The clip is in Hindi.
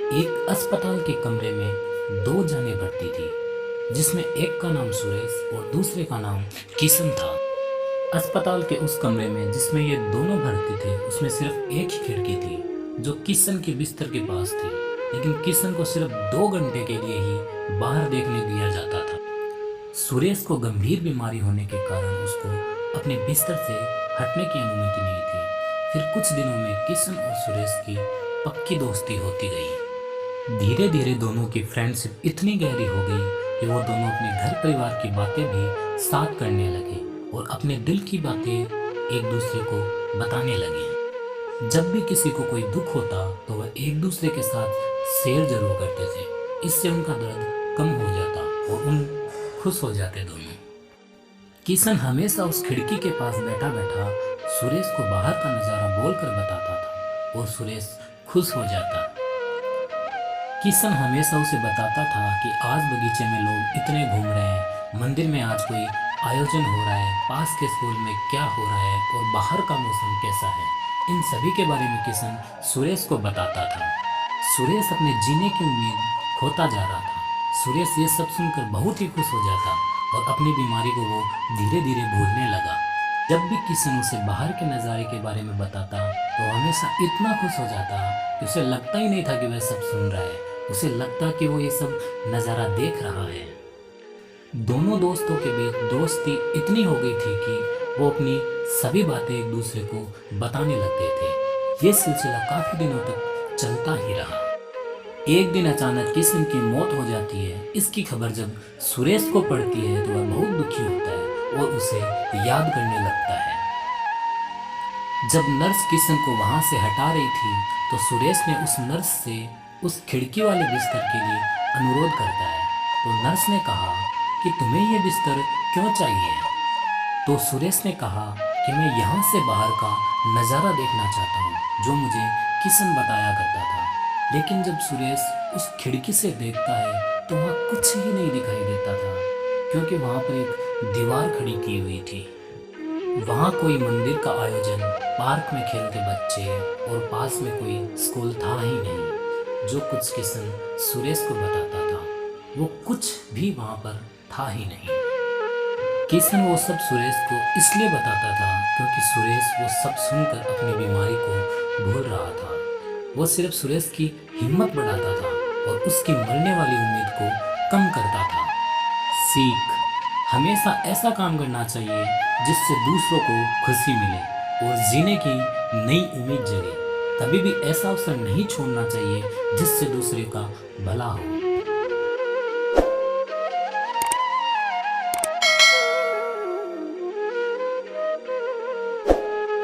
एक अस्पताल के कमरे में दो जानें भर्ती थी, जिसमें एक का नाम सुरेश और दूसरे का नाम किशन था। अस्पताल के उस कमरे में जिसमें ये दोनों भर्ती थे, उसमें सिर्फ एक ही खिड़की थी जो किशन के बिस्तर के पास थी। लेकिन किशन को सिर्फ 2 घंटे के लिए ही बाहर देखने दिया जाता था। सुरेश को गंभीर बीमारी होने के कारण उसको अपने बिस्तर से हटने की अनुमति नहीं थी। फिर कुछ दिनों में किशन और सुरेश की पक्की दोस्ती होती गई। धीरे धीरे दोनों की फ्रेंडशिप इतनी गहरी हो गई कि वो दोनों अपने घर परिवार की बातें भी साथ करने लगे और अपने दिल की बातें एक दूसरे को बताने लगे। जब भी किसी को कोई दुख होता तो वह एक दूसरे के साथ शेयर जरूर करते थे। इससे उनका दर्द कम हो जाता और उन खुश हो जाते दोनों। किशन हमेशा उस खिड़की के पास बैठा बैठा सुरेश को बाहर का नज़ारा बोलकर बताता था और सुरेश खुश हो जाता। किशन हमेशा उसे बताता था कि आज बगीचे में लोग इतने घूम रहे हैं, मंदिर में आज कोई आयोजन हो रहा है, पास के स्कूल में क्या हो रहा है और बाहर का मौसम कैसा है। इन सभी के बारे में किशन सुरेश को बताता था। सुरेश अपने जीने की उम्मीद खोता जा रहा था। सुरेश ये सब सुनकर बहुत ही खुश हो जाता और अपनी बीमारी को वो धीरे धीरे भूलने लगा। जब भी किशन उसे बाहर के नज़ारे के बारे में बताता तो हमेशा इतना खुश हो जाता कि उसे लगता ही नहीं था कि वह सब सुन रहा है। उसे लगता कि वो ये सब नज़ारा देख रहा है। दोनों दोस्तों के बीच दोस्ती इतनी हो गई थी कि वो अपनी सभी बातें एक दूसरे को बताने लगते थे। ये सिलसिला काफ़ी दिनों तक चलता ही रहा। एक दिन अचानक किशन की मौत हो जाती है। इसकी खबर जब सुरेश को पड़ती है तो वह बहुत दुखी होता है और उसे याद करने लगता है। जब नर्स किशन को वहां से हटा रही थी तो सुरेश ने उस नर्स से उस खिड़की वाले बिस्तर के लिए अनुरोध करता है। तो नर्स ने कहा कि तुम्हें ये बिस्तर क्यों चाहिए? तो सुरेश ने कहा कि मैं यहाँ से बाहर का नज़ारा देखना चाहता हूँ जो मुझे किशन बताया करता था। लेकिन जब सुरेश उस खिड़की से देखता है तो वहाँ कुछ ही नहीं दिखाई देता था, क्योंकि वहाँ पर एक दीवार खड़ी की हुई थी। वहाँ कोई मंदिर का आयोजन, पार्क में खेलते बच्चे और पास में कोई स्कूल था ही नहीं। जो कुछ किशन सुरेश को बताता था वो कुछ भी वहाँ पर था ही नहीं। किशन वो सब सुरेश को इसलिए बताता था क्योंकि सुरेश वो सब सुनकर अपनी बीमारी को भूल रहा था। वो सिर्फ सुरेश की हिम्मत बढ़ाता था और उसकी मरने वाली उम्मीद को कम करता था। सीख: हमेशा ऐसा काम करना चाहिए जिससे दूसरों को खुशी मिले और जीने की नई उम्मीद जगे। कभी भी ऐसा अवसर नहीं छोड़ना चाहिए जिससे दूसरे का भला हो।